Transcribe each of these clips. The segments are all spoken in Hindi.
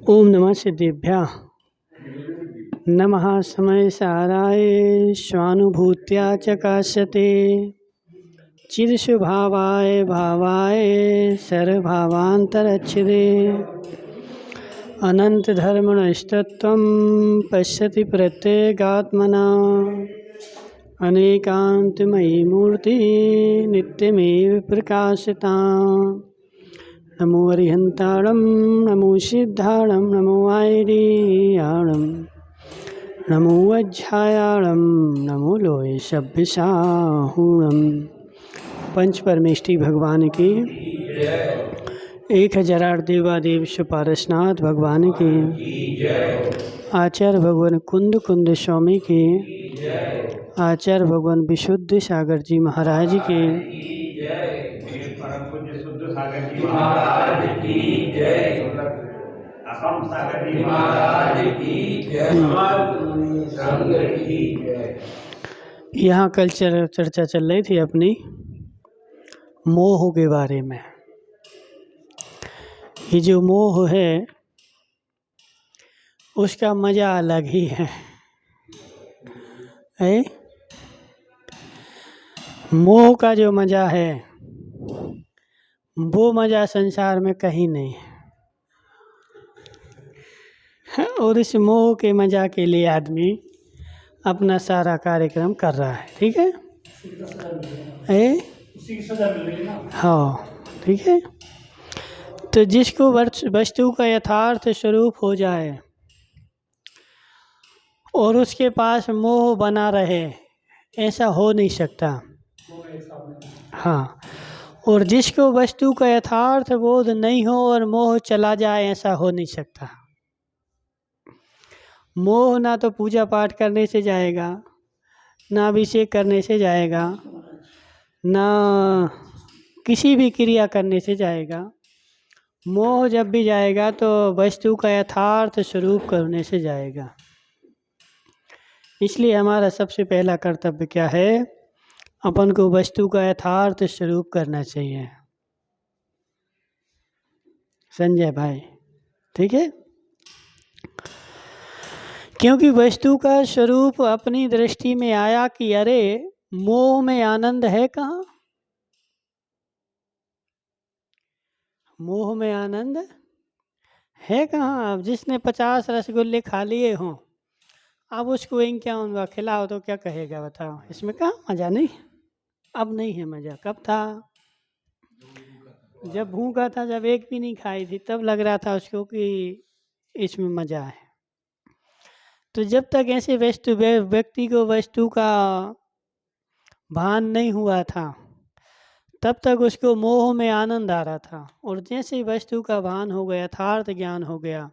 ओम नमः सिद्धेभ्यः। नमः समय साराय स्वानुभूत्या च काश्यते चिरस्वभावाय भावाय सर्वभावान्तरच्छिदे अनन्तधर्मणस्तत्त्वं पश्यति प्रत्यगात्मना अनेकान्तमयी मूर्ति नित्यमेव प्रकाशिता। नमो अरिहन्ताणं नमो सिद्धाणं नमो आयर्याणं नमो अध्यायाणं नमो लोय सभ्यसाहूणं। पंच परमेष्टि भगवान की 1008 देवादेव पारसनाथ भगवान की आचार्य भगवान कुंद कुंद स्वामी की आचार्य भगवान विशुद्ध सागर जी महाराज की परम पूज्य शुद्ध सागर जी महाराज की जय। असम सागर जी महाराज की जय। संघ की जय। यहाँ कल चर्चा चल रही थी अपनी मोह के बारे में। ये जो मोह है उसका मजा अलग ही है। मोह का जो मजा है वो मजा संसार में कहीं नहीं है। और इस मोह के मजा के लिए आदमी अपना सारा कार्यक्रम कर रहा है। ठीक है हाँ ठीक है। तो जिसको वस्तु का यथार्थ स्वरूप हो जाए और उसके पास मोह बना रहे, ऐसा हो नहीं सकता। हाँ, और जिसको वस्तु का यथार्थ बोध नहीं हो और मोह चला जाए, ऐसा हो नहीं सकता। मोह ना तो पूजा पाठ करने से जाएगा, ना अभिषेक करने से जाएगा, ना किसी भी क्रिया करने से जाएगा। मोह जब भी जाएगा तो वस्तु का यथार्थ स्वरूप करने से जाएगा। इसलिए हमारा सबसे पहला कर्तव्य क्या है? अपन को वस्तु का यथार्थ स्वरूप करना चाहिए। संजय भाई ठीक है, क्योंकि वस्तु का स्वरूप अपनी दृष्टि में आया कि अरे मोह में आनंद है कहाँ? मोह में आनंद है कहाँ? अब जिसने 50 रसगुल्ले खा लिए हों, अब उसको इक्यावन खिलाओ तो क्या कहेगा बताओ? इसमें कहाँ मज़ा? नहीं, अब नहीं है मज़ा। कब था? जब भूखा था, जब एक भी नहीं खाई थी, तब लग रहा था उसको कि इसमें मज़ा है। तो जब तक ऐसे व्यक्ति को वस्तु का भान नहीं हुआ था, तब तक उसको मोह में आनंद आ रहा था। और जैसे वस्तु का भान हो गया, यथार्थ ज्ञान हो गया,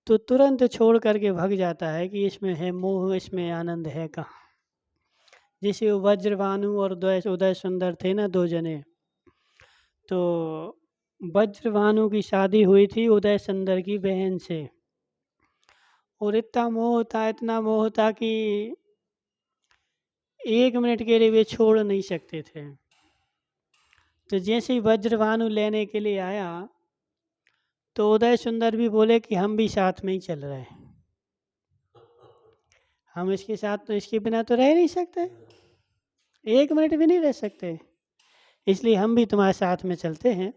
तो तुरंत छोड़ करके भाग जाता है कि इसमें है मोह, इसमें आनंद है कहाँ। जैसे वो वज्रभानु और उदय सुंदर थे ना, 2 जने। तो वज्रभानु की शादी हुई थी उदय सुंदर की बहन से, और इतना मोह था कि 1 मिनट के लिए वे छोड़ नहीं सकते थे। तो जैसे ही वज्रभानु लेने के लिए आया तो उदय सुंदर भी बोले कि हम भी साथ में ही चल रहे हैं, हम इसके साथ, तो इसके बिना तो रह नहीं सकते, 1 मिनट भी नहीं रह सकते, इसलिए हम भी तुम्हारे साथ में चलते हैं।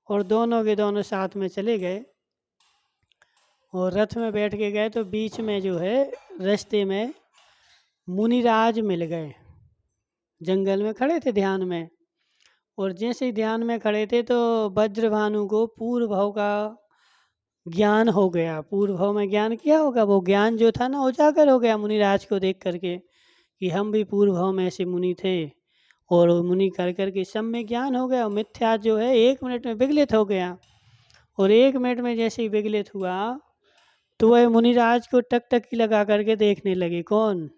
और दोनों के दोनों साथ में चले गए और रथ में बैठ के गए। तो बीच में जो है रास्ते में मुनिराज मिल गए, जंगल में खड़े थे ध्यान में। और जैसे ही ध्यान में खड़े थे तो वज्रभानु को पूर्व भाव का ज्ञान हो गया। पूर्व भाव में ज्ञान किया होगा, वो ज्ञान जो था ना उजागर हो गया मुनिराज को देख करके कि हम भी पूर्व भाव में ऐसे मुनि थे, और मुनि कर करके सब में ज्ञान हो गया। मिथ्या जो है 1 मिनट में विगलित हो गया। और 1 मिनट में जैसे ही विगलित हुआ तो वह मुनिराज को टकटकी लगा करके देखने लगे। कौन?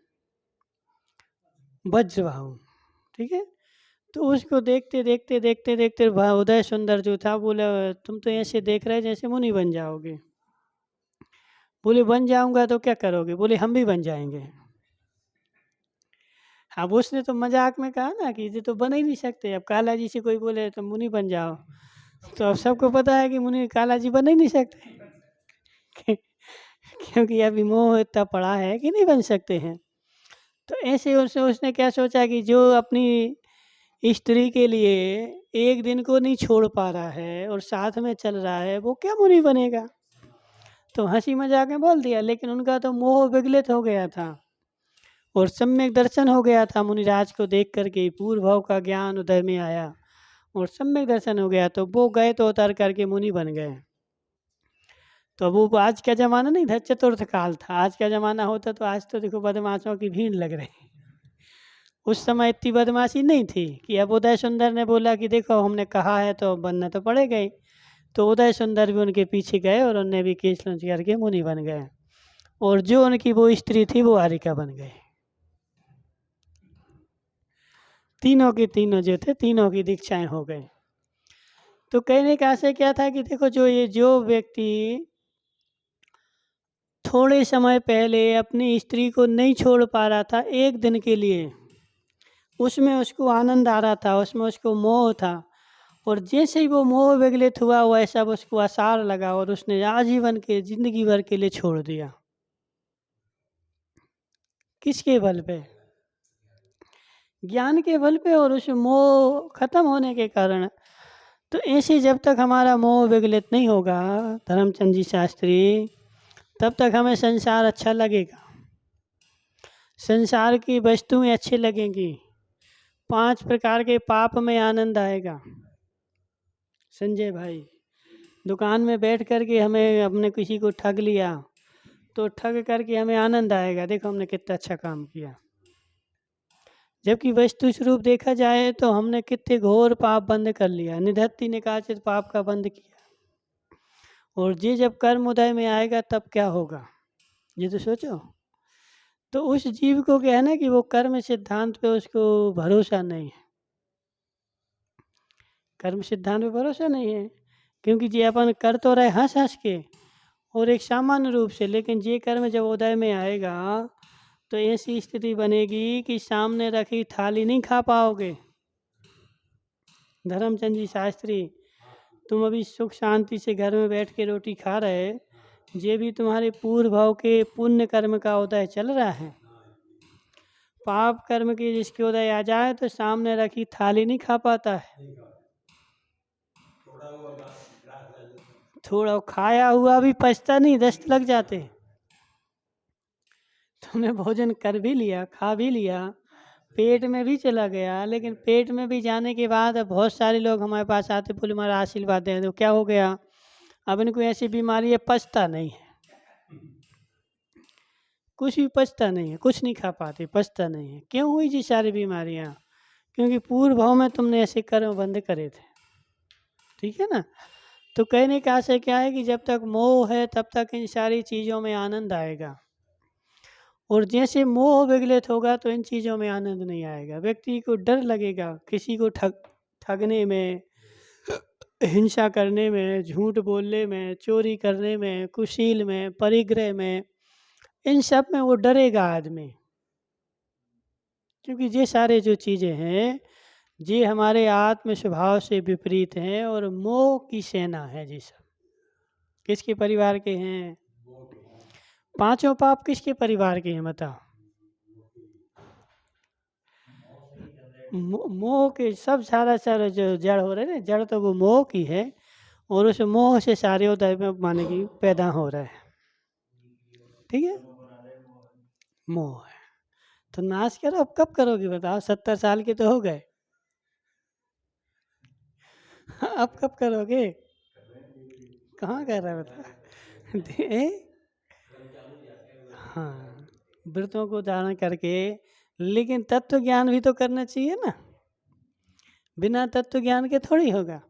वज्रभानु। ठीक है, तो उसको देखते देखते देखते देखते उदय सुंदर जो था बोला, तुम तो ऐसे देख रहे जैसे मुनि बन जाओगे। बोले बन जाऊंगा तो क्या करोगे? बोले हम भी बन जाएंगे। अब उसने तो मजाक में कहा ना कि ये तो बन ही नहीं सकते। अब काला जी से कोई बोले तो मुनि बन जाओ, तो अब सबको पता है कि मुनि काला जी बन ही नहीं सकते। क्योंकि अभी मोह इतना पड़ा है कि नहीं बन सकते हैं। तो ऐसे उसने क्या सोचा कि जो अपनी स्त्री के लिए एक दिन को नहीं छोड़ पा रहा है और साथ में चल रहा है, वो क्या मुनि बनेगा। तो हंसी मजाक में बोल दिया, लेकिन उनका तो मोह विगलित हो गया था और सम्यक दर्शन हो गया था। मुनिराज को देख करके पूर्व भाव का ज्ञान उदय में आया और सम्यक दर्शन हो गया, तो वो गए तो उतर करके मुनि बन गए। तो वो आज का ज़माना नहीं था, चतुर्थ काल था। आज का ज़माना होता तो आज तो देखो बदमाशों की भीड़ लग रही। उस समय इतनी बदमाशी नहीं थी कि अब उदय सुंदर ने बोला कि देखो हमने कहा है तो बनना तो पड़ेगा ही। तो उदय सुंदर भी उनके पीछे गए और उनने भी केस लॉन्च करके मुनि बन गए, और जो उनकी वो स्त्री थी वो आरिका बन गई। तीनों के तीनों जो थे, तीनों की दीक्षाएं हो गई। तो कहने का आशय क्या था कि देखो जो व्यक्ति थोड़े समय पहले अपनी स्त्री को नहीं छोड़ पा रहा था एक दिन के लिए, उसमें उसको आनंद आ रहा था, उसमें उसको मोह था, और जैसे ही वो मोह विगलित हुआ वैसा उसको आसार लगा और उसने आजीवन के जिंदगी भर के लिए छोड़ दिया। किसके बल पे? ज्ञान के बल पे, और उस मोह खत्म होने के कारण। तो ऐसे जब तक हमारा मोह विगलित नहीं होगा धर्मचंद जी शास्त्री, तब तक हमें संसार अच्छा लगेगा, संसार की वस्तुएं अच्छी लगेंगी, 5 प्रकार के पाप में आनंद आएगा। संजय भाई, दुकान में बैठ करके हमें हमने किसी को ठग लिया तो ठग करके हमें आनंद आएगा, देखो हमने कितना अच्छा काम किया। जबकि वस्तु स्वरूप देखा जाए तो हमने कितने घोर पाप बंद कर लिया, निधत्ति निकाचित पाप का बंद किया। और ये जब कर्म उदय में आएगा तब क्या होगा, ये तो सोचो। तो उस जीव को क्या है ना कि वो कर्म सिद्धांत पे उसको भरोसा नहीं है, कर्म सिद्धांत पे भरोसा नहीं है, क्योंकि ये अपन कर तो रहे हंस हंस के और एक सामान्य रूप से, लेकिन ये कर्म जब उदय में आएगा तो ऐसी स्थिति बनेगी कि सामने रखी थाली नहीं खा पाओगे। धर्मचंद जी शास्त्री, तुम अभी सुख शांति से घर में बैठ के रोटी खा रहे, ये भी तुम्हारे पूर्व भाव के पुण्य कर्म का उदय चल रहा है। पाप कर्म के जिसके उदय आ जाए तो सामने रखी थाली नहीं खा पाता है, थोड़ा खाया हुआ भी पचता नहीं, दस्त लग जाते। तुमने भोजन कर भी लिया, खा भी लिया, पेट में भी चला गया, लेकिन पेट में भी जाने के बाद अब बहुत सारे लोग हमारे पास आते, बोले हमारा आशीर्वाद दें, तो क्या हो गया, अब इनको ऐसी बीमारी है, पचता नहीं है, कुछ भी पचता नहीं है, कुछ नहीं खा पाते, पचता नहीं है। क्यों हुई जी सारी बीमारियाँ? क्योंकि पूर्व भाव में तुमने ऐसे कर्म बंद करे थे, ठीक है ना। तो कहने का आशय क्या है कि जब तक मोह है तब तक इन सारी चीज़ों में आनंद आएगा, और जैसे मोह विगलित होगा तो इन चीज़ों में आनंद नहीं आएगा। व्यक्ति को डर लगेगा किसी को ठगने में, हिंसा करने में, झूठ बोलने में, चोरी करने में, कुशील में, परिग्रह में, इन सब में वो डरेगा आदमी, क्योंकि ये सारे जो चीज़ें हैं ये हमारे आत्म स्वभाव से विपरीत हैं और मोह की सेना है। जी सब किसके परिवार के हैं? 5 पाप किसके परिवार के हैं बताओ? मोह के सब सारा जो जड़ हो रहे हैं ना, जड़ तो वो मोह की है, और उस मोह से सारे उदय में माने की पैदा हो रहा है, ठीक है। मोह है तो नाश करो, अब कब करोगे बताओ? 70 साल के तो हो गए, अब कब करोगे? कहाँ कर रहा है बता? हाँ, व्रतों को धारण करके, लेकिन तत्व ज्ञान भी तो करना चाहिए ना, बिना तत्व ज्ञान के थोड़ी होगा।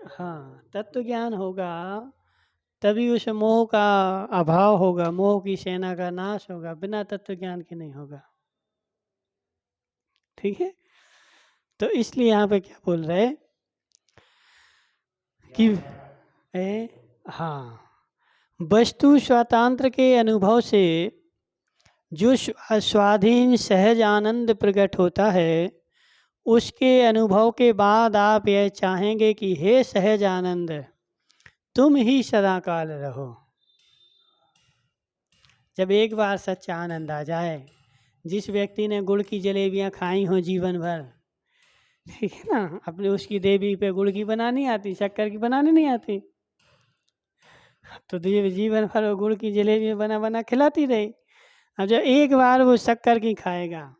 हाँ, तत्व ज्ञान होगा तभी उस मोह का अभाव होगा, मोह की सेना का नाश होगा, बिना तत्व ज्ञान के नहीं होगा, ठीक है। तो इसलिए यहाँ पे क्या बोल रहे कि हाँ, वस्तु स्वातंत्र के अनुभव से जो स्वाधीन सहज आनंद प्रकट होता है, उसके अनुभव के बाद आप यह चाहेंगे कि हे सहज आनंद, तुम ही सदा काल रहो। जब एक बार सच्चा आनंद आ जाए, जिस व्यक्ति ने गुड़ की जलेबियाँ खाई हों जीवन भर, ठीक है ना, अपने उसकी देवी पे गुड़ की बनानी आती, शक्कर की बनानी नहीं आती, तो देवी जीवन भर वो गुड़ की जलेबी बना बना खिलाती रही। अब जब एक बार वो शक्कर की खाएगा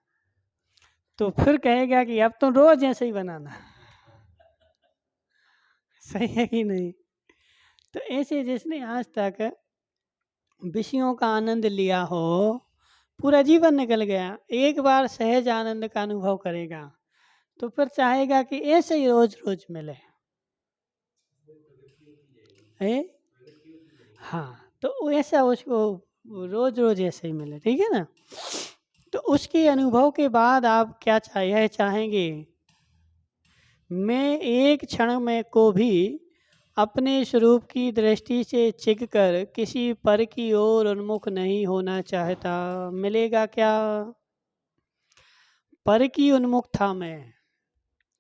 तो फिर कहेगा कि अब तो रोज ऐसे ही बनाना। सही है कि नहीं? तो ऐसे जिसने आज तक विषयों का आनंद लिया हो, पूरा जीवन निकल गया, एक बार सहज आनंद का अनुभव करेगा तो फिर चाहेगा कि ऐसे ही रोज रोज मिले। है? हाँ, तो ऐसा उसको रोज रोज ऐसे ही मिले, ठीक है ना। तो उसके अनुभव के बाद आप क्या चाहेंगे, मैं एक क्षण में को भी अपने स्वरूप की दृष्टि से चिक कर किसी पर की ओर उन्मुख नहीं होना चाहता। मिलेगा क्या? पर की उन्मुखता में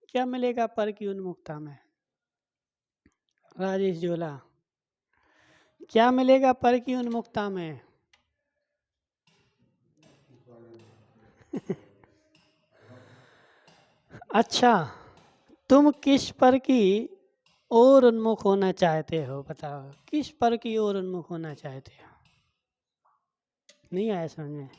क्या मिलेगा? पर की उन्मुखता में राजेश जोला, क्या मिलेगा पर की उन्मुखता में? अच्छा, तुम किस पर की ओर उन्मुख होना चाहते हो? बताओ, किस पर की ओर उन्मुख होना चाहते हो? नहीं आया समझ में?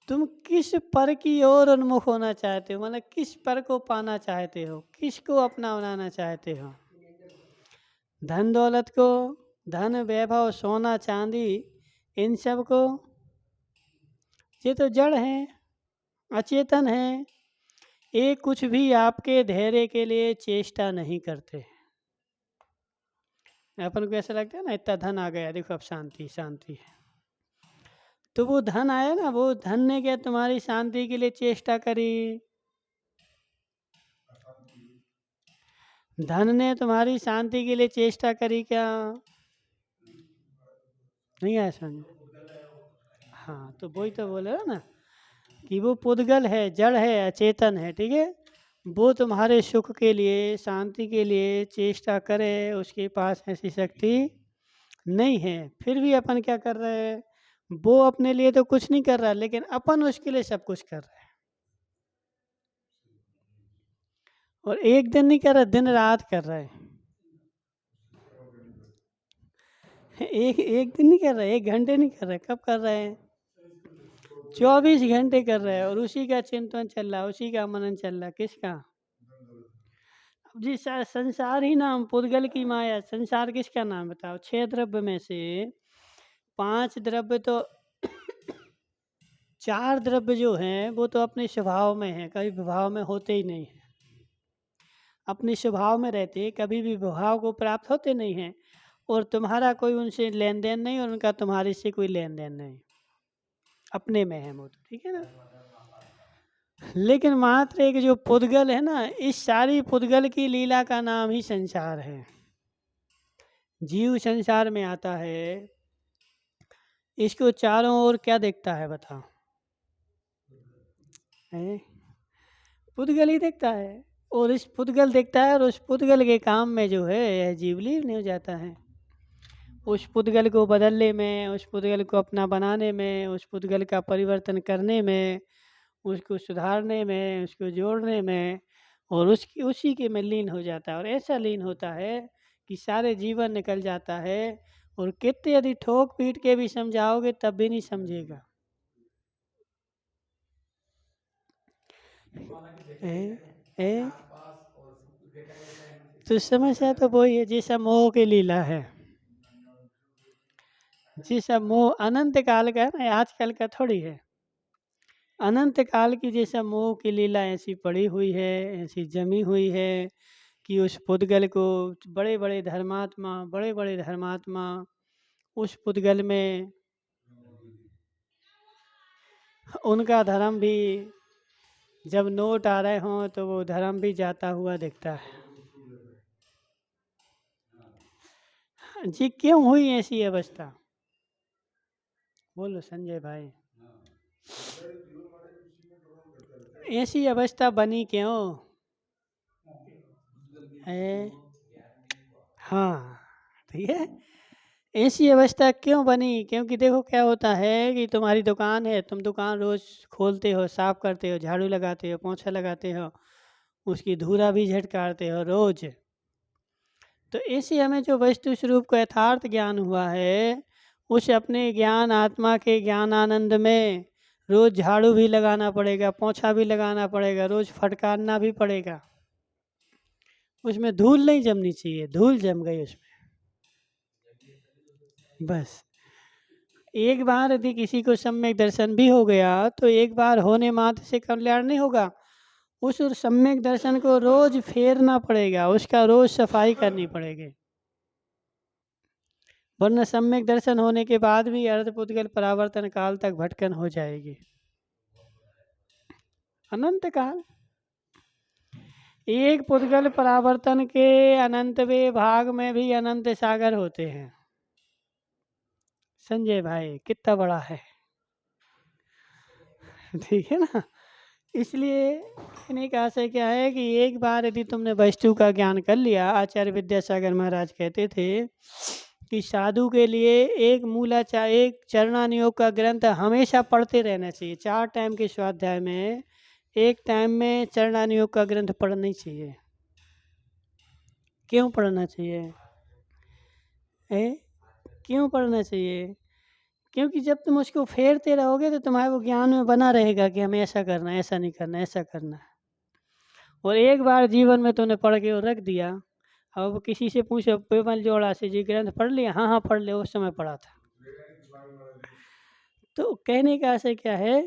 तुम किस पर की ओर उन्मुख होना चाहते हो, मतलब किस पर को पाना चाहते हो, किसको अपना बनाना चाहते हो? धन दौलत को, धन वैभव सोना चांदी, इन सब को? ये तो जड़ है, अचेतन है, ये कुछ भी आपके धैर्य के लिए चेष्टा नहीं करते। अपन को ऐसा लगता है ना, इतना धन आ गया, देखो अब शांति शांति है। तो वो धन आया ना, वो धन ने क्या तुम्हारी शांति के लिए चेष्टा करी? धन ने तुम्हारी शांति के लिए चेष्टा करी क्या? नहीं आया समझ? हाँ, तो वही तो बोले ना कि वो पुद्गल है, जड़ है, अचेतन है, ठीक है। वो तुम्हारे सुख के लिए, शांति के लिए चेष्टा करे, उसके पास ऐसी शक्ति नहीं है। फिर भी अपन क्या कर रहे हैं, वो अपने लिए तो कुछ नहीं कर रहा, लेकिन अपन उसके लिए सब कुछ कर रहे हैं। और एक दिन नहीं कर रहा, दिन रात कर रहे हैं। एक दिन नहीं कर रहे, 1 घंटे नहीं कर रहे, कब कर रहे हैं? 24 घंटे कर रहे हैं, और उसी का चिंतन चल रहा है, उसी का मनन चल रहा है। किसका? अब जी संसार ही नाम, पुद्गल की माया। संसार किसका नाम बताओ? 6 द्रव्य में से 5 द्रव्य तो 4 द्रव्य जो हैं वो तो अपने स्वभाव में हैं, कभी विभाव में होते ही नहीं हैं। अपने स्वभाव में रहते, कभी भी विभाव को प्राप्त होते नहीं हैं, और तुम्हारा कोई उनसे लेन देन नहीं, और उनका तुम्हारे से कोई लेन देन नहीं, अपने में है वो तो, ठीक है ना। लेकिन मात्र एक जो पुद्गल है ना, इस सारी पुद्गल की लीला का नाम ही संसार है। जीव संसार में आता है, इसको चारों ओर क्या देखता है बताओ? पुद्गल ही देखता है, और इस पुद्गल देखता है, और उस पुद्गल के काम में जो है यह जीव लीन हो जाता है। उस पुद्गल को बदलने में, उस पुद्गल को अपना बनाने में, उस पुद्गल का परिवर्तन करने में, उसको सुधारने में, उसको जोड़ने में, और उसकी उसी के में लीन हो जाता है। और ऐसा लीन होता है कि सारे जीवन निकल जाता है, और कितने यदि ठोक पीट के भी समझाओगे तब भी नहीं समझेगा। तो समस्या तो वही है, जैसा मोह की लीला है, जैसा मोह अनंत काल का है ना, आजकल का थोड़ी है। अनंत काल की जैसा मोह की लीला ऐसी पड़ी हुई है, ऐसी जमी हुई है कि उस पुद्गल को बड़े बड़े धर्मात्मा उस पुद्गल में उनका धर्म भी, जब नोट आ रहे हों तो वो धर्म भी जाता हुआ दिखता है। जी क्यों हुई ऐसी अवस्था? बोलो संजय भाई, ऐसी अवस्था बनी क्यों है? हाँ, ठीक है। ऐसी अवस्था क्यों बनी? क्योंकि देखो क्या होता है कि तुम्हारी दुकान है, तुम दुकान रोज़ खोलते हो, साफ़ करते हो, झाड़ू लगाते हो, पोंछा लगाते हो, उसकी धूरा भी झटकारते हो रोज़। तो ऐसे हमें जो वस्तु स्वरूप का यथार्थ ज्ञान हुआ है, उस अपने ज्ञान आत्मा के ज्ञान आनंद में रोज़ झाड़ू भी लगाना पड़ेगा, पोंछा भी लगाना पड़ेगा, रोज़ फटकारना भी पड़ेगा। उसमें धूल नहीं जमनी चाहिए, धूल जम गई उसमें। बस एक बार यदि किसी को सम्यक दर्शन भी हो गया तो एक बार होने मात्र से कल्याण नहीं होगा। उस सम्यक दर्शन को रोज फेरना पड़ेगा, उसका रोज सफाई करनी पड़ेगी, वरना सम्यक दर्शन होने के बाद भी अर्धपुद्गल परावर्तन काल तक भटकन हो जाएगी, अनंत काल। एक पुद्गल परावर्तन के अनंतवें भाग में भी अनंत सागर होते हैं। संजय भाई कितना बड़ा है, ठीक है ना। इसलिए कहने का आशय क्या है कि एक बार यदि तुमने वस्तु का ज्ञान कर लिया, आचार्य विद्यासागर महाराज कहते थे कि साधु के लिए एक चरणानुयोग का ग्रंथ हमेशा पढ़ते रहना चाहिए। 4 टाइम के स्वाध्याय में एक टाइम में चरणानुयोग का ग्रंथ पढ़ना ही चाहिए। क्यों पढ़ना चाहिए? क्यों पढ़ना चाहिए? क्योंकि जब तुम उसको फेरते रहोगे तो तुम्हारे वो ज्ञान में बना रहेगा कि हमें ऐसा करना है, ऐसा नहीं करना, ऐसा करना है। और एक बार जीवन में तुमने पढ़ के रख दिया, अब किसी से पूछो पेमल जोड़ा से जी ग्रंथ पढ़ लिया? हाँ हाँ पढ़ लिया, उस समय पढ़ा था। तो कहने का आशय क्या है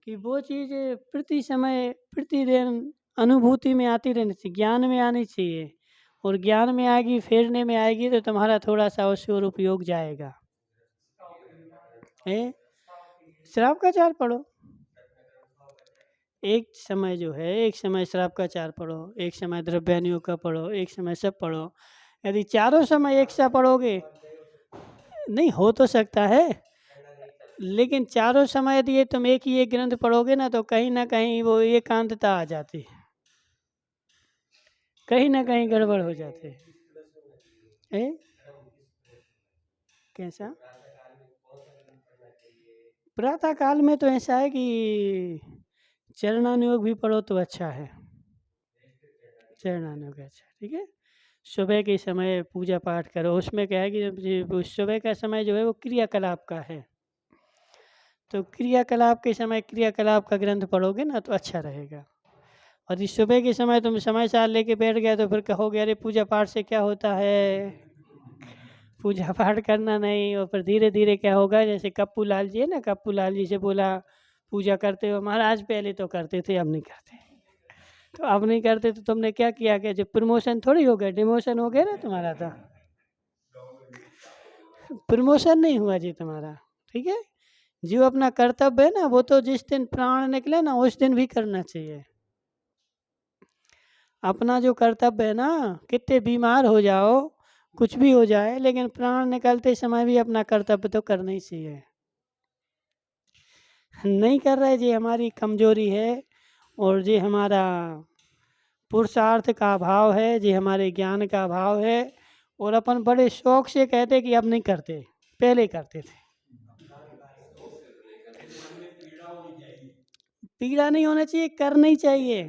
कि वो चीज़ प्रतिदिन अनुभूति में आती रहनी चाहिए, ज्ञान में आनी चाहिए। और ज्ञान में आएगी, फेरने में आएगी तो तुम्हारा थोड़ा सा उससे और उपयोग जाएगा। श्राप का चार पढ़ो, एक समय जो है, एक समय श्राप का चार पढ़ो, एक समय द्रव्यानुयोग का पढ़ो, एक समय सब पढ़ो। यदि चारों समय एक सा पढ़ोगे, नहीं हो तो सकता है, लेकिन चारों समय यदि तुम एक ही एक ग्रंथ पढ़ोगे ना तो कहीं ना कहीं वो एकांतता आ जाती है, कहीं ना कहीं गड़बड़ हो जाते है। कैसा? प्रातः काल में तो ऐसा है कि चरणानुयोग भी पढ़ो तो अच्छा है, चरणानुयोग अच्छा, ठीक है। सुबह के समय पूजा पाठ करो, उसमें क्या है कि सुबह का समय जो है वो क्रियाकलाप का है, तो क्रियाकलाप के समय क्रियाकलाप का ग्रंथ पढ़ोगे ना तो अच्छा रहेगा। और इस सुबह के समय तुम समय साल लेके बैठ गए तो फिर कहोगे अरे पूजा पाठ से क्या होता है, पूजा पाठ करना नहीं। और फिर धीरे धीरे क्या होगा, जैसे कप्पू लाल जी है ना, कप्पू लाल जी से बोला पूजा करते हो? महाराज पहले तो करते थे, अब नहीं करते। तो अब नहीं करते तो तुमने क्या किया? कि जो प्रमोशन थोड़ी हो गया, डिमोशन हो गया ना तुम्हारा, था प्रमोशन नहीं हुआ जी तुम्हारा, ठीक है। जो अपना कर्तव्य है ना वो तो जिस दिन प्राण निकले ना उस दिन भी करना चाहिए। अपना जो कर्तव्य है ना, कितने बीमार हो जाओ, कुछ भी हो जाए, लेकिन प्राण निकलते समय भी अपना कर्तव्य तो करना ही चाहिए। नहीं कर रहे जी, हमारी कमजोरी है, और जी हमारा पुरुषार्थ का अभाव है, जी हमारे ज्ञान का अभाव है। और अपन बड़े शौक से कहते कि अब नहीं करते, पहले करते थे। पीड़ा नहीं होना चाहिए, करना ही चाहिए,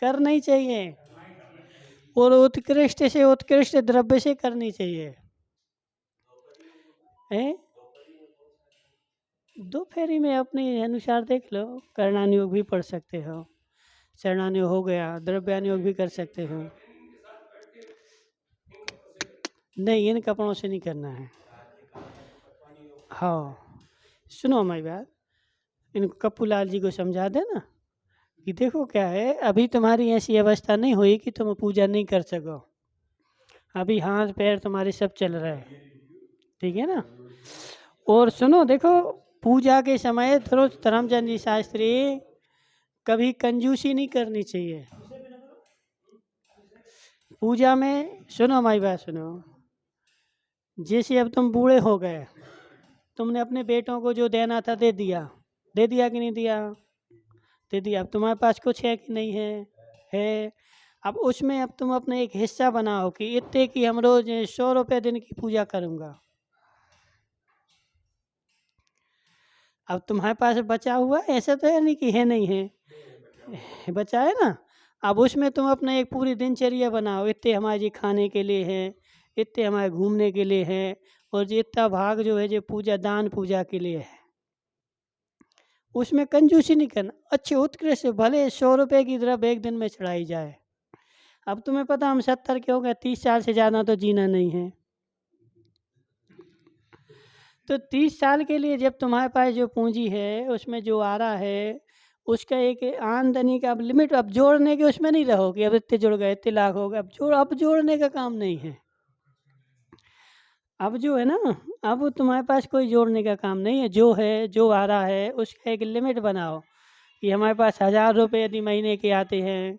करना ही चाहिए। और उत्कृष्ट से उत्कृष्ट द्रव्य से करनी चाहिए। दोपहरी में अपने अनुसार देख लो, कर्णानुयोग भी पढ़ सकते हो, चरणानुयोग हो गया, द्रव्यानुयोग भी कर सकते हो। नहीं, इन कपड़ों से नहीं करना है। हाँ सुनो हमारी बात, इन कप्पू लाल जी को समझा देना कि देखो क्या है, अभी तुम्हारी ऐसी अवस्था नहीं हुई कि तुम पूजा नहीं कर सको, अभी हाथ पैर तुम्हारे सब चल रहे हैं, ठीक है ना। और सुनो देखो, पूजा के समय धर्मचंद जी शास्त्री कभी कंजूसी नहीं करनी चाहिए पूजा में। सुनो हमारी बात सुनो, जैसे अब तुम बूढ़े हो गए, तुमने अपने बेटों को जो देना था दे दिया, दे दिया कि नहीं दिया? दे दिया। अब तुम्हारे पास कुछ है कि नहीं है? है। अब उसमें अब तुम अपना एक हिस्सा बनाओ कि इतने की हम रोज 100 रुपये दिन की पूजा करूँगा। अब तुम्हारे पास बचा हुआ है, ऐसा तो है नहीं कि है नहीं है, बचा है ना। अब उसमें तुम अपना एक पूरी दिनचर्या बनाओ, इतने हमारे जी खाने के लिए है, इतने हमारे घूमने के लिए है, और जो इतना भाग जो है जो पूजा दान पूजा के लिए है। उसमें कंजूसी नहीं करना, अच्छे उत्कृष्ट भले 100 रुपये की तरफ एक दिन में चढ़ाई जाए। अब तुम्हें पता हम 70 के हो गए, 30 साल से ज़्यादा तो जीना नहीं है। तो 30 साल के लिए जब तुम्हारे पास जो पूंजी है उसमें जो आ रहा है उसका एक आमदनी का अब लिमिट, अब जोड़ने के उसमें नहीं रहोगे, अब इतने जुड़ गए, इतने लाख हो गए, अब जोड़ने का काम नहीं है। अब जो है ना, अब तुम्हारे पास कोई जोड़ने का काम नहीं है, जो है जो आ रहा है उसका एक लिमिट बनाओ कि हमारे पास 1000 रुपये यदि महीने के आते हैं,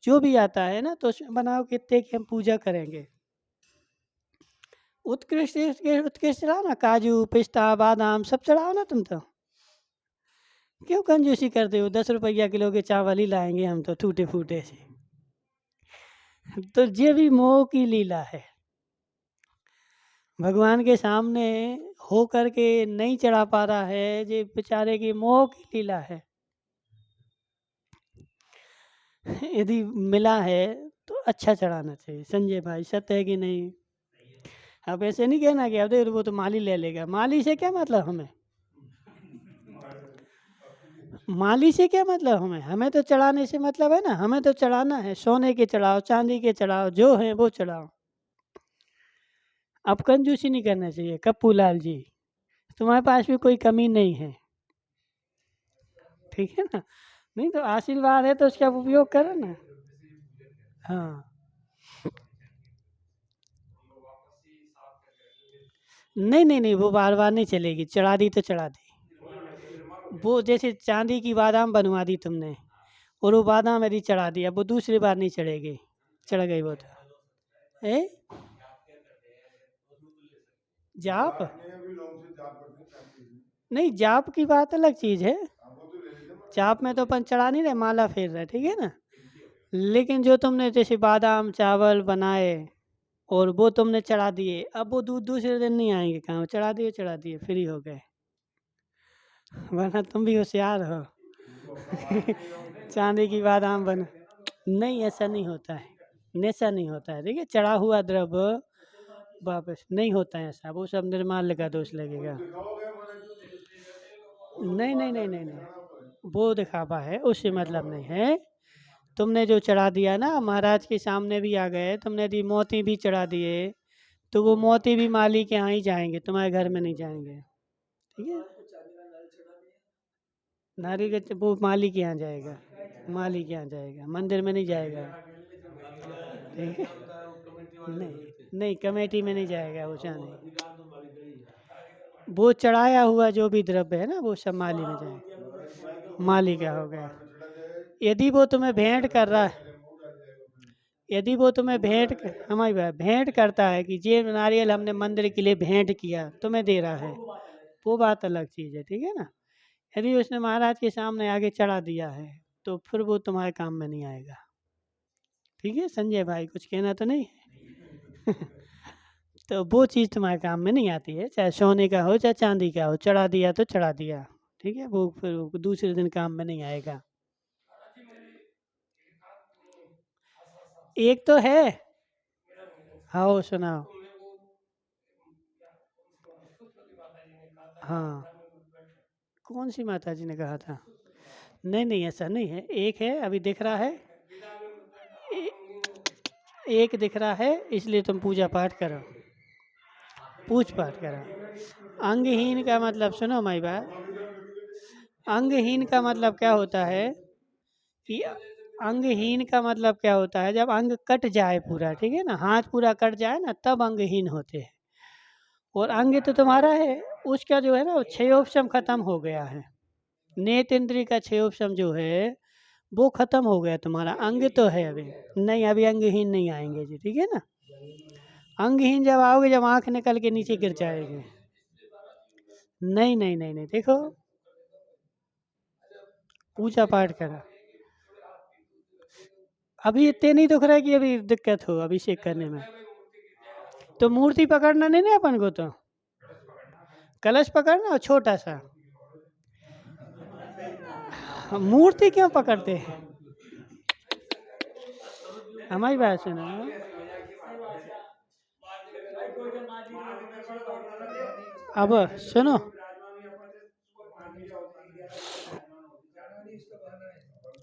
जो भी आता है ना, तो उसमें बनाओ कितने की हम पूजा करेंगे। उत्कृष्ट उत्कृष्ट चढ़ाओ ना, काजू पिस्ता बादाम सब चढ़ाओ ना। तुम तो क्यों कंजूसी करते हो, 10 रुपया किलो के चावल ही लाएंगे हम तो टूटे फूटे से। तो ये भी मोह की लीला है, भगवान के सामने हो करके नहीं चढ़ा पा रहा है, ये बेचारे की मोह की लीला है। यदि मिला है तो अच्छा चढ़ाना चाहिए, संजय भाई सत्य है कि नहीं। अब ऐसे नहीं कहना कि अब देख वो तो माली ले लेगा, माली से क्या मतलब हमें, माली से क्या मतलब हमें, हमें तो चढ़ाने से मतलब है ना, हमें तो चढ़ाना है, सोने के चढ़ाओ चांदी के चढ़ाओ, जो है वो चढ़ाओ। अब कंजूसी नहीं करना चाहिए कप्पू लाल जी, तुम्हारे पास भी कोई कमी नहीं है, ठीक है ना। नहीं तो आशीर्वाद है तो उसका उपयोग करो ना। हाँ नहीं नहीं नहीं, वो बार बार नहीं चलेगी, चढ़ा दी तो चढ़ा दी। वो जैसे चांदी की बादाम बनवा दी तुमने और वो बादाम यदि चढ़ा दिया, वो दूसरी बार नहीं चढ़ेगी, चढ़ गई वो तो। ए जाप नहीं, जाप की बात अलग चीज़ है, जाप में तो अपन चढ़ा नहीं रहे, माला फेर रहे, ठीक है ना। लेकिन जो तुमने जैसे बादाम चावल बनाए और वो तुमने चढ़ा दिए, अब वो दूसरे दिन नहीं आएंगे काम, चढ़ा दिए फ्री हो गए, वरना तुम भी होशियार हो। चांदी की बादाम बन, नहीं ऐसा नहीं होता है, ऐसा नहीं होता है, देखिए चढ़ा हुआ द्रव्य वापस नहीं होता है ऐसा, वो सब निर्माल्य का दोष लगेगा। नहीं नहीं नहीं नहीं नहीं, वो दिखावा है, उससे मतलब नहीं है। तुमने जो चढ़ा दिया ना, महाराज के सामने भी आ गए, तुमने यदि मोती भी चढ़ा दिए तो वो मोती भी माली के यहाँ ही जाएंगे, तुम्हारे घर में नहीं जाएंगे, ठीक है। नारी का वो माली के यहाँ जाएगा, माली के यहाँ जाएगा, मंदिर में नहीं जाएगा, ठीक है। नहीं नहीं, कमेटी में नहीं जाएगा वो चांदी, वो चढ़ाया हुआ जो भी द्रव्य है ना वो सब माली में जाएगा, माली का हो गया। यदि वो तुम्हें भेंट कर रहा है, यदि वो तुम्हें हमारी बात भेंट करता है कि ये नारियल हमने मंदिर के लिए भेंट किया, तुम्हें दे रहा है, वो बात अलग चीज़ है, ठीक है ना। यदि उसने महाराज के सामने आगे चढ़ा दिया है तो फिर वो तुम्हारे काम में नहीं आएगा, ठीक है। संजय भाई कुछ कहना तो नहीं है। तो वो चीज़ तुम्हारे काम में नहीं आती है, चाहे सोने का हो चाहे चांदी का हो, चढ़ा दिया तो चढ़ा दिया, ठीक है, वो फिर दूसरे दिन काम में नहीं आएगा। एक तो है, हाँ सुनाओ। हाँ कौन सी माता जी ने कहा था, नहीं नहीं ऐसा नहीं है, एक है अभी दिख रहा है, एक दिख रहा है, इसलिए तुम पूजा पाठ करो, पूछ पाठ करो। अंगहीन का मतलब सुनो हमारी बात, अंगहीन का मतलब क्या होता है कि अंगहीन का मतलब क्या होता है, जब अंग कट जाए पूरा, ठीक है ना, हाथ पूरा कट जाए ना तब अंगहीन होते हैं। और अंग तो तुम्हारा है, उसका जो है ना वो क्षयोपशम खत्म हो गया है, नेत्र इंद्रिय का क्षयोपशम जो है वो खत्म हो गया, तुम्हारा अंग तो है अभी नहीं, अभी अंगहीन नहीं आएंगे जी, ठीक है ना। अंगहीन जब आओगे जब आंख निकल के नीचे गिर जाएगी, नहीं नहीं नहीं नहीं, देखो पूजा पाठ करा, अभी इतने नहीं दुख रहा है कि अभी दिक्कत हो अभिषेक करने में। तो मूर्ति पकड़ना नहीं ना अपन को, तो कलश पकड़ना और छोटा सा। मूर्ति क्यों पकड़ते हैं? हमारी बात सुनो। अब सुनो,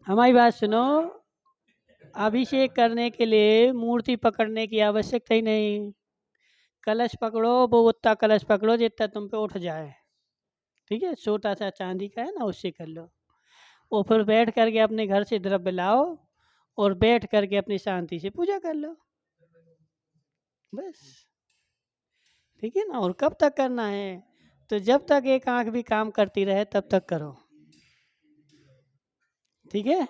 हमारी बात सुनो। अभिषेक करने के लिए मूर्ति पकड़ने की आवश्यकता ही नहीं। कलश पकड़ो, वो उतना कलश पकड़ो जितना तुम पे उठ जाए, ठीक है? छोटा सा चांदी का है ना, उससे कर लो। और फिर बैठ करके अपने घर से द्रव्य लाओ और बैठ करके अपनी शांति से पूजा कर लो, बस। ठीक है ना? और कब तक करना है? तो जब तक एक आंख भी काम करती रहे तब तक करो, ठीक है?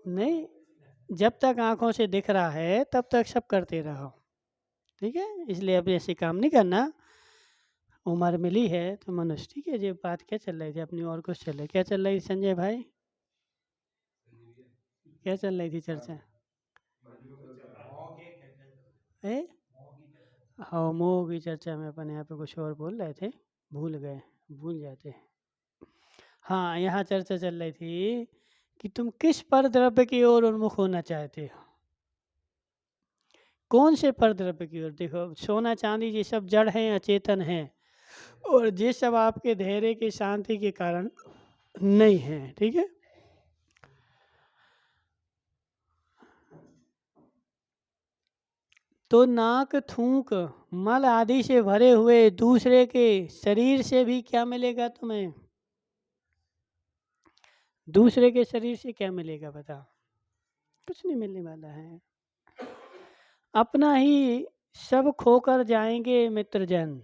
नहीं, जब तक आंखों से दिख रहा है तब तक सब करते रहो, ठीक है? इसलिए अब ऐसे काम नहीं करना। उम्र मिली है तो मनुष्य, ठीक है? ये बात क्या चल रही थी अपनी, और कुछ चल रहा है? क्या चल रही थी संजय भाई? क्या चल रही थी चर्चा? हाँ, मोह की चर्चा में अपन यहाँ पे कुछ और बोल रहे थे, भूल गए, भूल जाते हैं। हाँ, यहाँ चर्चा चल रही थी कि तुम किस पर द्रव्य की ओर उन्मुख होना चाहते हो। कौन से पर द्रव्य की ओर? देखो, सोना चांदी ये सब जड़ हैं, अचेतन हैं, और ये सब आपके धैर्य की शांति के कारण नहीं है, ठीक है? तो नाक, थूक, मल आदि से भरे हुए दूसरे के शरीर से भी क्या मिलेगा तुम्हें? दूसरे के शरीर से क्या मिलेगा बताओ? कुछ नहीं मिलने वाला है। अपना ही सब खोकर जाएंगे मित्रजन।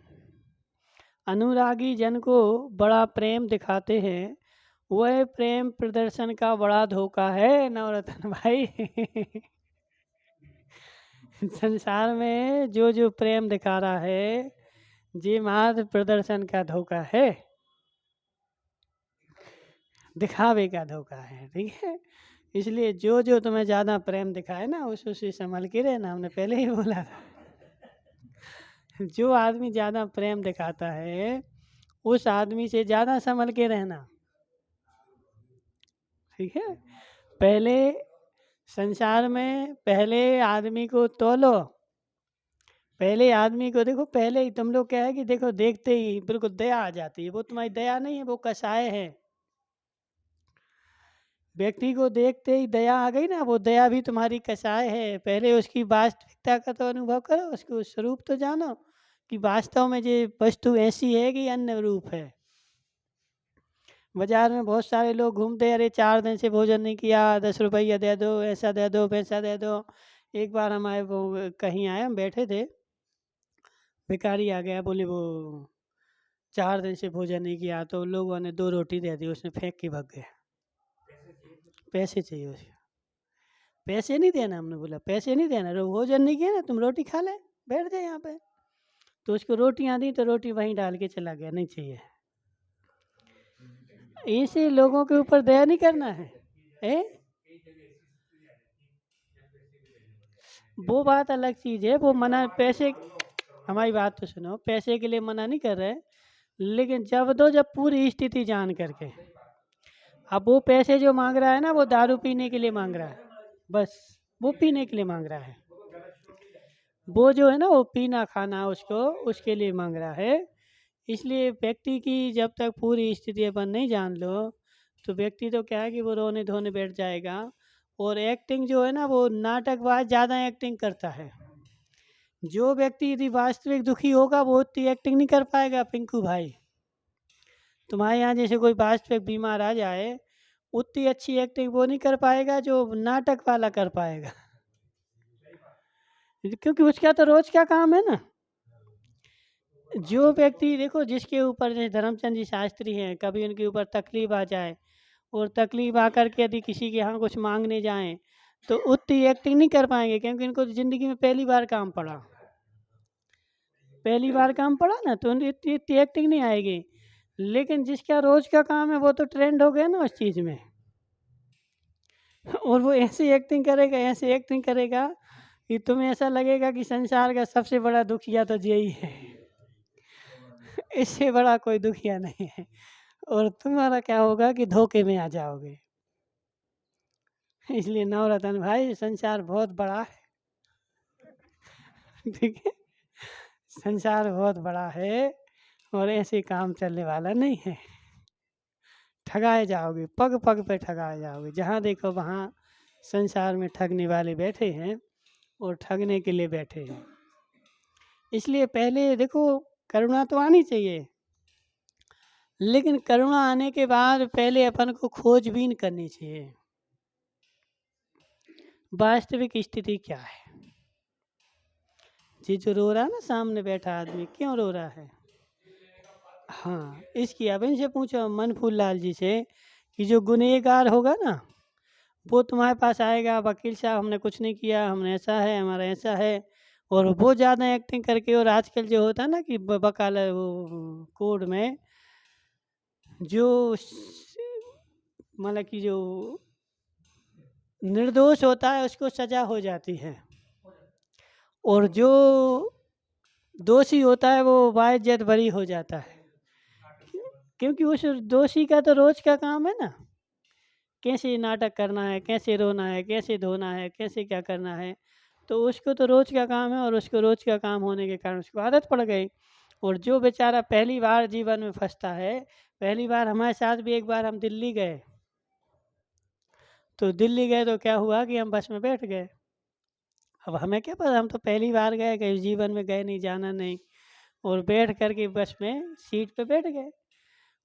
अनुरागी जन को बड़ा प्रेम दिखाते हैं, वह प्रेम प्रदर्शन का बड़ा धोखा है नवरत्न भाई। संसार में जो जो प्रेम दिखा रहा है, जी मात्र प्रदर्शन का धोखा है, दिखावे का धोखा है, ठीक है? इसलिए जो जो तुम्हें ज़्यादा प्रेम दिखाए ना, उसे संभल के रहना। हमने पहले ही बोला था। जो आदमी ज़्यादा प्रेम दिखाता है उस आदमी से ज़्यादा संभल के रहना, ठीक है? पहले संसार में पहले आदमी को तोलो, पहले आदमी को देखो। पहले ही तुम लोग क्या है कि देखो, देखते ही बिल्कुल दया आ जाती है। वो तुम्हारी दया नहीं है, वो कसाय है। व्यक्ति को देखते ही दया आ गई ना, वो दया भी तुम्हारी कसाय है। पहले उसकी वास्तविकता का तो अनुभव करो, उसको स्वरूप तो जानो कि वास्तव में ये वस्तु ऐसी है कि अन्य रूप है। बाजार में बहुत सारे लोग घूमते, अरे 4 दिन से भोजन नहीं किया, 10 रुपया दे दो, ऐसा दे दो, पैसा दे दो। एक बार हमारे वो कहीं आए, हम बैठे थे, भिखारी आ गया, बोले वो 4 दिन से भोजन नहीं किया। तो लोगों ने 2 रोटी दे दी, उसने फेंक के भाग गया। पैसे चाहिए उसको, पैसे नहीं देना। हमने बोला पैसे नहीं देना, भोजन नहीं किया ना, तुम रोटी खा ले, बैठ जाए यहाँ पे। तो उसको रोटियां दी तो रोटी वहीं डाल के चला गया, नहीं चाहिए। ऐसे लोगों के ऊपर दया नहीं करना है, वो बात अलग चीज़ है। वो मना, पैसे, हमारी बात तो सुनो, पैसे के लिए मना नहीं कर रहे, लेकिन जब दो, जब पूरी स्थिति जान करके। अब वो पैसे जो मांग रहा है ना, वो दारू पीने के लिए मांग रहा है, बस वो पीने के लिए मांग रहा है। वो जो है ना, वो पीना खाना उसको उसके लिए मांग रहा है। इसलिए व्यक्ति की जब तक पूरी स्थिति अपन नहीं जान लो, तो व्यक्ति तो क्या है कि वो रोने धोने बैठ जाएगा। और एक्टिंग जो है ना, वो नाटकबाज ज़्यादा एक्टिंग करता है। जो व्यक्ति यदि वास्तविक दुखी होगा वो उतनी एक्टिंग नहीं कर पाएगा। पिंकू भाई, तुम्हारे यहाँ जैसे कोई वास्तविक बीमार आ जाए, उतनी अच्छी एक्टिंग वो नहीं कर पाएगा जो नाटक वाला कर पाएगा, क्योंकि उसका तो रोज का काम है ना। जो व्यक्ति देखो, जिसके ऊपर जैसे धर्मचंद जी शास्त्री हैं, कभी उनके ऊपर तकलीफ आ जाए और तकलीफ आकर के यदि किसी के यहाँ कुछ मांगने जाएं, तो उतनी एक्टिंग नहीं कर पाएंगे, क्योंकि इनको ज़िंदगी में पहली बार काम पड़ा, पहली बार काम पड़ा ना, तो इतनी इतनी एक्टिंग नहीं आएगी। लेकिन जिसका रोज का काम है वो तो ट्रेंड हो गया ना उस चीज़ में। और वो ऐसी एक्टिंग करेगा कि तुम्हें ऐसा लगेगा कि संसार का सबसे बड़ा दुखिया तो यही है। इससे बड़ा कोई दुखिया नहीं है। और तुम्हारा क्या होगा कि धोखे में आ जाओगे। इसलिए नवरत्न भाई, संसार बहुत बड़ा है। ठीक है, संसार बहुत बड़ा है और ऐसे काम चलने वाला नहीं है। ठगाए जाओगे, पग पग पे ठगाए जाओगे। जहाँ देखो वहाँ संसार में ठगने वाले बैठे हैं और ठगने के लिए बैठे हैं। इसलिए पहले देखो, करुणा तो आनी चाहिए, लेकिन करुणा आने के बाद पहले अपन को खोजबीन करनी चाहिए, वास्तविक स्थिति क्या है। ये जो रो रहा है ना सामने बैठा आदमी, क्यों रो रहा है? हाँ, इसकी अब इनसे पूछो मनफूल लाल जी से कि जो गुनहगार होगा ना, वो तुम्हारे पास आएगा, वकील साहब हमने कुछ नहीं किया, हमने ऐसा है, हमारा ऐसा है, और वो ज़्यादा एक्टिंग करके। और आजकल जो होता है ना कि बकाला वो कोर्ट में जो मतलब कि जो निर्दोष होता है उसको सजा हो जाती है, और जो दोषी होता है वो बाइज्जत बरी हो जाता है। क्योंकि उस दोषी का तो रोज का काम है ना, कैसे नाटक करना है, कैसे रोना है, कैसे धोना है, कैसे क्या करना है। तो उसको तो रोज का काम है, और उसको रोज का काम होने के कारण उसको आदत पड़ गई। और जो बेचारा पहली बार जीवन में फंसता है, पहली बार हमारे साथ भी एक बार हम दिल्ली गए, तो दिल्ली गए तो क्या हुआ कि हम बस में बैठ गए। अब हमें क्या पता, हम तो पहली बार गए, कहीं जीवन में गए नहीं, जाना नहीं, और बैठ कर के बस में सीट पे बैठ गए।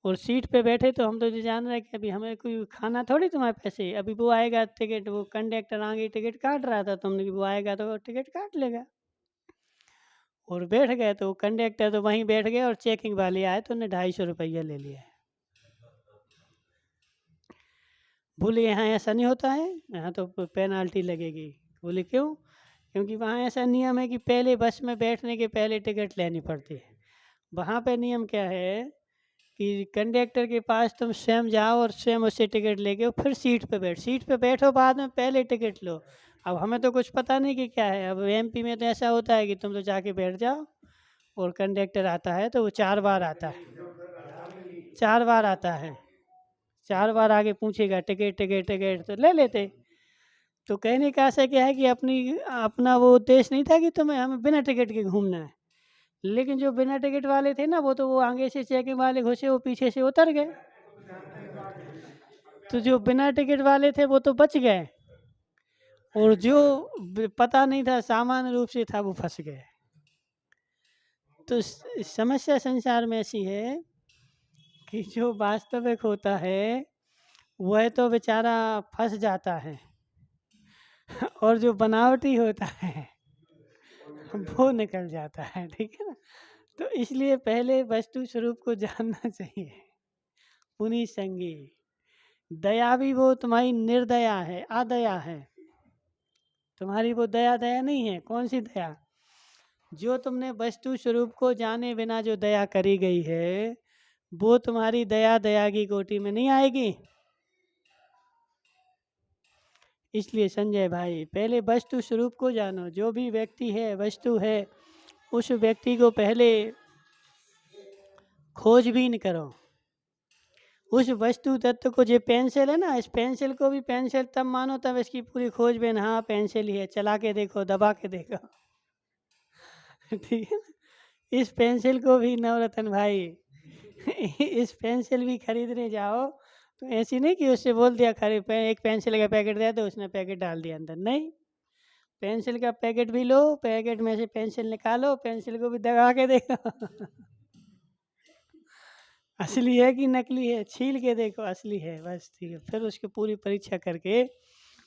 और सीट पे बैठे तो हम तो ये जान रहे हैं कि अभी हमें कोई खाना थोड़ी तुम्हारे पैसे, अभी वो आएगा टिकट, वो कंडक्टर आगे टिकट काट रहा था, तुमने कि वो आएगा तो टिकट काट लेगा। और बैठ गए तो कंडक्टर तो वहीं बैठ गए, और चेकिंग वाले आए तो उन्हें 250 रुपया ले लिया। बोले यहाँ ऐसा नहीं होता है, यहाँ तो पेनाल्टी लगेगी। बोले क्यों? क्योंकि वहाँ ऐसा नियम है कि पहले बस में बैठने के पहले टिकट लेनी पड़ती है। वहाँ पे नियम क्या है कि कंडक्टर के पास तुम स्वयं जाओ और स्वयं उससे टिकट लेके और फिर सीट पे बैठो, बाद में पहले टिकट लो। अब हमें तो कुछ पता नहीं कि क्या है। अब एमपी में तो ऐसा होता है कि तुम तो जाके बैठ जाओ, और कंडक्टर आता है तो वो 4 बार आता है, 4 बार आता है, 4 बार आगे पूछेगा टिकट टिकट टिकट, तो ले लेते। तो कहने का आशय क्या है कि अपना वो उद्देश्य नहीं था कि तुम्हें हमें बिना टिकट के घूमना है। लेकिन जो बिना टिकट वाले थे ना, वो तो वो आगे से चेकिंग वाले घुसे, वो पीछे से उतर गए। तो जो बिना टिकट वाले थे वो तो बच गए, और जो पता नहीं था, सामान्य रूप से था, वो फंस गए। तो समस्या संसार में ऐसी है कि जो वास्तविक होता है वह तो बेचारा फंस जाता है, और जो बनावटी होता है वो निकल जाता है। ठीक है ना? तो इसलिए पहले वस्तु स्वरूप को जानना चाहिए। पुनि संगी, दया भी वो तुम्हारी निर्दया है, अदया है। तुम्हारी वो दया दया नहीं है। कौन सी दया? जो तुमने वस्तु स्वरूप को जाने बिना जो दया करी गई है, वो तुम्हारी दया दया की कोटि में नहीं आएगी। इसलिए संजय भाई, पहले वस्तु स्वरूप को जानो। जो भी व्यक्ति है, वस्तु है, उस व्यक्ति को पहले खोजबीन करो। उस वस्तु तत्व को, जो पेंसिल है ना, इस पेंसिल को भी पेंसिल तब मानो तब इसकी पूरी खोजबीन, हाँ पेंसिल ही है, चला के देखो, दबा के देखो। ठीक है ना? इस पेंसिल को भी नवरत्न भाई, इस पेंसिल भी खरीदने जाओ तो ऐसी नहीं कि उससे बोल दिया खरीद एक पेंसिल का पैकेट दे, तो उसने पैकेट डाल दिया अंदर। नहीं, पेंसिल का पैकेट भी लो, पैकेट में से पेंसिल निकालो, पेंसिल को भी दबा के देखो असली है कि नकली है, छील के देखो, असली है बस। ठीक है, फिर उसकी पूरी परीक्षा करके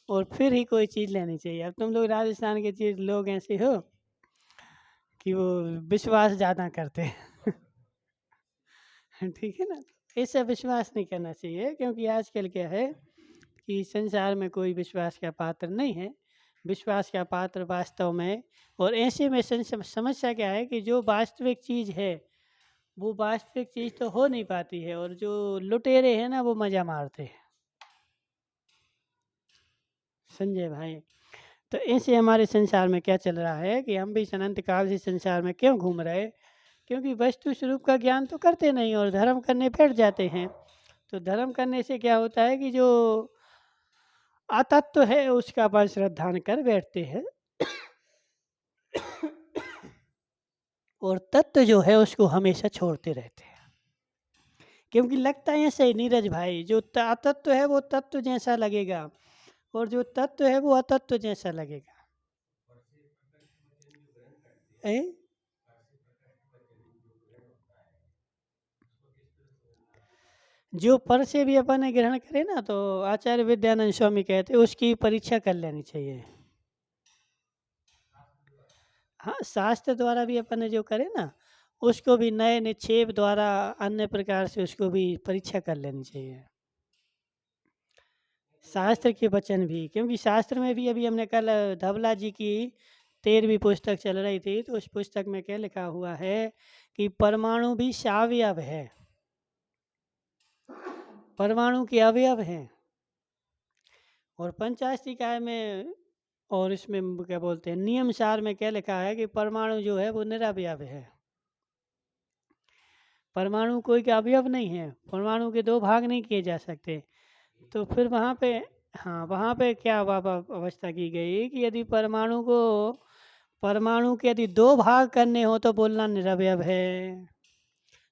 और फिर ही कोई चीज़ लेनी चाहिए। अब तुम लोग राजस्थान के चीज़ लोग ऐसे हो कि वो विश्वास ज़्यादा करते हैं ठीक है ना? इससे विश्वास नहीं करना चाहिए, क्योंकि आजकल क्या है कि संसार में कोई विश्वास का पात्र नहीं है। विश्वास का पात्र वास्तव में, और ऐसे में समस्या क्या है कि जो वास्तविक चीज़ है वो वास्तविक चीज़ तो हो नहीं पाती है, और जो लुटेरे हैं ना वो मज़ा मारते हैं। संजय भाई, तो ऐसे हमारे संसार में क्या चल रहा है कि हम भी इस अनंत काल से संसार में क्यों घूम रहे? क्योंकि वस्तु स्वरूप का ज्ञान तो करते नहीं और धर्म करने बैठ जाते हैं। तो धर्म करने से क्या होता है कि जो अतत्व है उसका अपन श्रद्धान कर बैठते हैं और तत्व जो है उसको हमेशा छोड़ते रहते हैं। क्योंकि लगता है ऐसे ही नीरज भाई, जो अतत्व है वो तत्व जैसा लगेगा और जो तत्व है वो अतत्व जैसा लगेगा। ए? जो पर से भी अपन ने ग्रहण करे ना, तो आचार्य विद्यानंद स्वामी कहते उसकी परीक्षा कर लेनी चाहिए। हाँ, शास्त्र द्वारा भी अपन ने जो करे ना, उसको भी नए निक्षेप द्वारा अन्य प्रकार से उसको भी परीक्षा कर लेनी चाहिए। शास्त्र के वचन भी, क्योंकि शास्त्र में भी अभी हमने कल धवला जी की 13वीं पुस्तक चल रही थी, तो उस पुस्तक में क्या लिखा हुआ है कि परमाणु भी सावयव है, परमाणु के अवयव हैं। और पंचाष्टिकाय में और इसमें क्या बोलते हैं नियम सार में क्या लिखा है कि परमाणु जो है वो निरवयव है। परमाणु कोई का अवयव नहीं है, परमाणु के दो भाग नहीं किए जा सकते। तो फिर वहाँ पे, हाँ, वहाँ पे क्या अवस्था की गई कि यदि परमाणु के यदि दो भाग करने हो तो बोलना निरवयव है,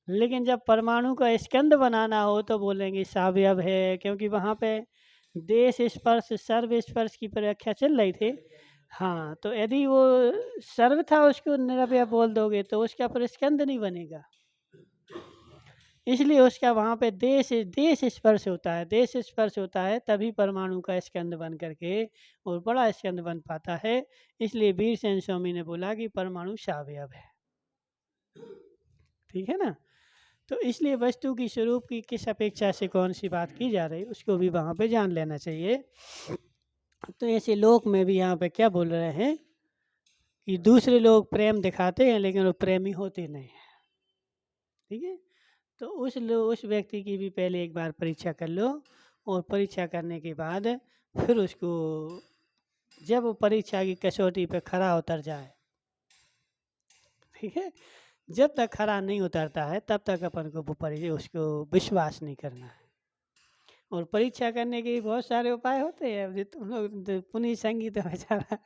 लेकिन जब परमाणु का स्कंद बनाना हो तो बोलेंगे सावयव है, क्योंकि वहाँ पे देश स्पर्श सर्व स्पर्श की व्याख्या चल रही थी। हाँ, तो यदि वो सर्व था उसको निरवयव बोल दोगे तो उसका फिर स्कंद नहीं बनेगा, इसलिए उसका वहाँ पे देश देश स्पर्श होता है, देश स्पर्श होता है तभी परमाणु का स्कंद बन करके और बड़ा स्कंद बन पाता है। इसलिए वीरसेन स्वामी ने बोला कि परमाणु सावयव है। ठीक है ना? तो इसलिए वस्तु की स्वरूप की किस अपेक्षा से कौन सी बात की जा रही उसको भी वहाँ पे जान लेना चाहिए। तो ऐसे लोक में भी यहाँ पे क्या बोल रहे हैं कि दूसरे लोग प्रेम दिखाते हैं लेकिन वो प्रेमी होते नहीं हैं। ठीक है? तो उस व्यक्ति की भी पहले एक बार परीक्षा कर लो और परीक्षा करने के बाद फिर उसको जब वो परीक्षा की कसौटी पे खरा उतर जाए, ठीक है, जब तक खरा नहीं उतरता है तब तक अपन को वो उसको विश्वास नहीं करना है। और परीक्षा करने के बहुत सारे उपाय होते हैं। अब तुम लोग पुनीत संगीत बेचारा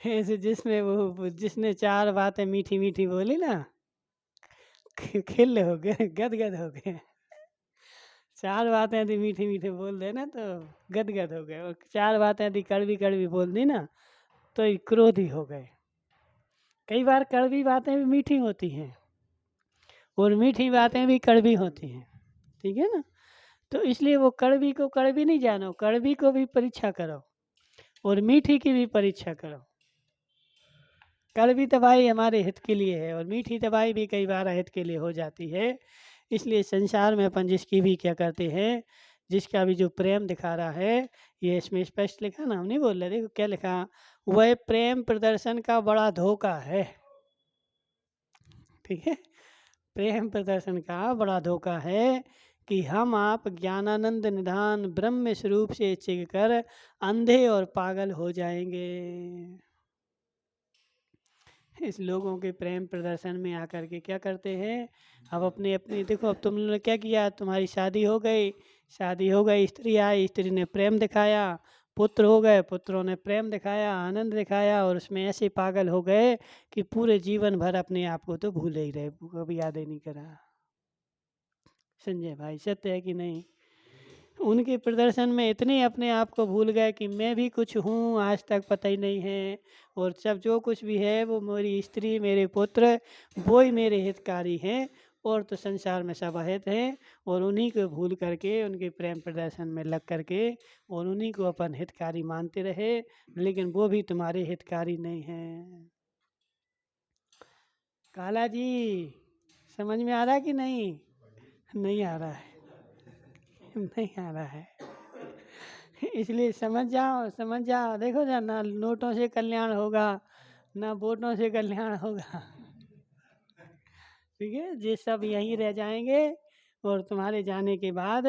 ऐसे जिसमें वो जिसने 4 बातें मीठी मीठी बोली ना, खिल हो गए, गदगद हो गए। 4 बातें यदि मीठी मीठी बोल दे ना तो गदगद हो गए, और 4 बातें यदि कड़वी कड़वी बोल दी ना तो ये क्रोधी हो गए। कई बार कड़वी बातें भी मीठी होती हैं और मीठी बातें भी कड़वी होती हैं। ठीक है ना? तो इसलिए वो कड़वी को कड़वी नहीं जानो, कड़वी को भी परीक्षा करो और मीठी की भी परीक्षा करो। कड़वी दवाई हमारे हित के लिए है और मीठी दवाई भी कई बार हित के लिए हो जाती है। इसलिए संसार में अपन जिसकी भी क्या करते हैं, जिसका भी जो प्रेम दिखा रहा है, ये इसमें स्पष्ट लिखा ना, हम नहीं बोल रहे, देखो क्या लिखा, वह प्रेम प्रदर्शन का बड़ा धोखा है। ठीक है? प्रेम प्रदर्शन का बड़ा धोखा है कि हम आप ज्ञानानंद निधान ब्रह्म स्वरूप से चिग कर अंधे और पागल हो जाएंगे। इस लोगों के प्रेम प्रदर्शन में आकर के क्या करते हैं, अब अपने अपने देखो, अब तुम लोगों ने क्या किया, तुम्हारी शादी हो गई, शादी हो गई, स्त्री आई, स्त्री ने प्रेम दिखाया, पुत्र हो गए, पुत्रों ने प्रेम दिखाया, आनंद दिखाया, और उसमें ऐसे पागल हो गए कि पूरे जीवन भर अपने आप को तो भूल ही रहे, कभी याद ही नहीं करा। संजय भाई, सत्य है कि नहीं? उनके प्रदर्शन में इतने अपने आप को भूल गए कि मैं भी कुछ हूँ, आज तक पता ही नहीं है, और सब जो कुछ भी है वो मेरी स्त्री, मेरे पुत्र, वो ही मेरे हितकारी हैं, और तो संसार में सब अहित हैं, और उन्हीं को भूल करके उनके प्रेम प्रदर्शन में लग करके और उन्हीं को अपन हितकारी मानते रहे, लेकिन वो भी तुम्हारे हितकारी नहीं हैं। काला जी, समझ में आ रहा है कि नहीं? नहीं आ रहा है, नहीं आ रहा है। इसलिए समझ जाओ, समझ जाओ, देखो जा, ना नोटों से कल्याण होगा ना वोटों से कल्याण होगा। ठीक है? ये सब यहीं रह जाएंगे और तुम्हारे जाने के बाद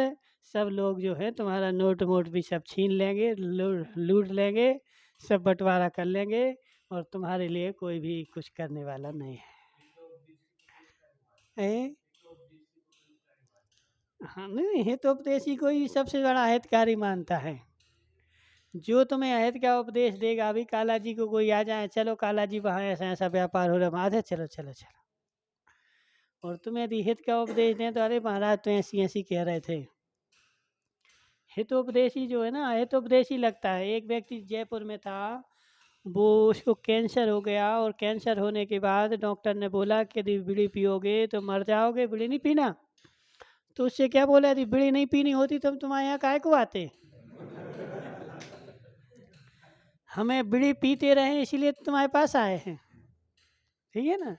सब लोग जो है तुम्हारा नोट वोट भी सब छीन लेंगे, लूट लेंगे, सब बंटवारा कर लेंगे, और तुम्हारे लिए कोई भी कुछ करने वाला नहीं है। हाँ, नहीं, हितोपदेशी को ही सबसे बड़ा हितकारी मानता है। जो तुम्हें अहित का उपदेश देगा, अभी काला जी को कोई आ जाए, चलो काला जी वहाँ ऐसा ऐसा व्यापार हो रहा है, आधे चलो चलो चलो, और तुम्हें यदि हित का उपदेश दें तो अरे महाराज तो ऐसी ऐसी कह रहे थे। हितोपदेशी जो है ना, हितोपदेशी लगता है। एक व्यक्ति जयपुर में था, वो उसको कैंसर हो गया, और कैंसर होने के बाद डॉक्टर ने बोला कि यदि बीड़ी पियोगे तो मर जाओगे, बीड़ी नहीं पीना। तो उससे क्या बोला, यदि बीड़ी नहीं पीनी होती तो हम तुम्हारे यहाँ काहे को आते, हमें बीड़ी पीते रहे इसीलिए तो तुम्हारे पास आए हैं, ठीक है ना।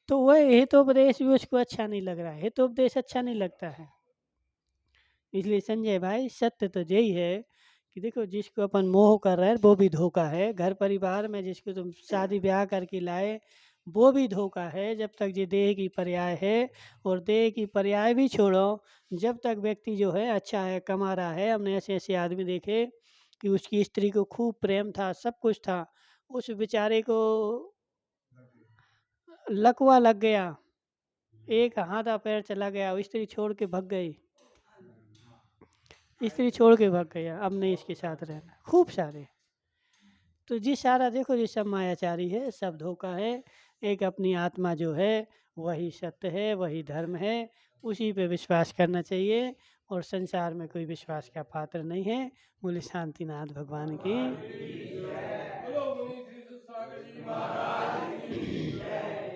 तो वह हितोपदेश भी उसको अच्छा नहीं लग रहा है, हितोपदेश अच्छा नहीं लगता है। इसलिए संजय भाई सत्य तो यही है कि देखो, जिसको अपन मोह कर रहे हैं वो भी धोखा है। घर परिवार में जिसको तुम शादी ब्याह करके लाए वो भी धोखा है, जब तक ये देह की पर्याय है। और देह की पर्याय भी छोड़ो, जब तक व्यक्ति जो है अच्छा है, कमा रहा है। हमने ऐसे ऐसे आदमी देखे कि उसकी स्त्री को खूब प्रेम था, सब कुछ था, उस बेचारे को लकवा लग गया, एक हाथा पैर चला गया, वो स्त्री छोड़ के भग गई, स्त्री छोड़ के भाग गया, अब नहीं इसके साथ रहना, खूब सारे। तो जिस सारा देखो, ये सब मायाचारी है, सब धोखा है। एक अपनी आत्मा जो है वही सत्य है, वही धर्म है, उसी पे विश्वास करना चाहिए, और संसार में कोई विश्वास का पात्र नहीं है। बोले शांतिनाथ भगवान की। बोलो मुनि श्री सुखसागर जी महाराज की जय।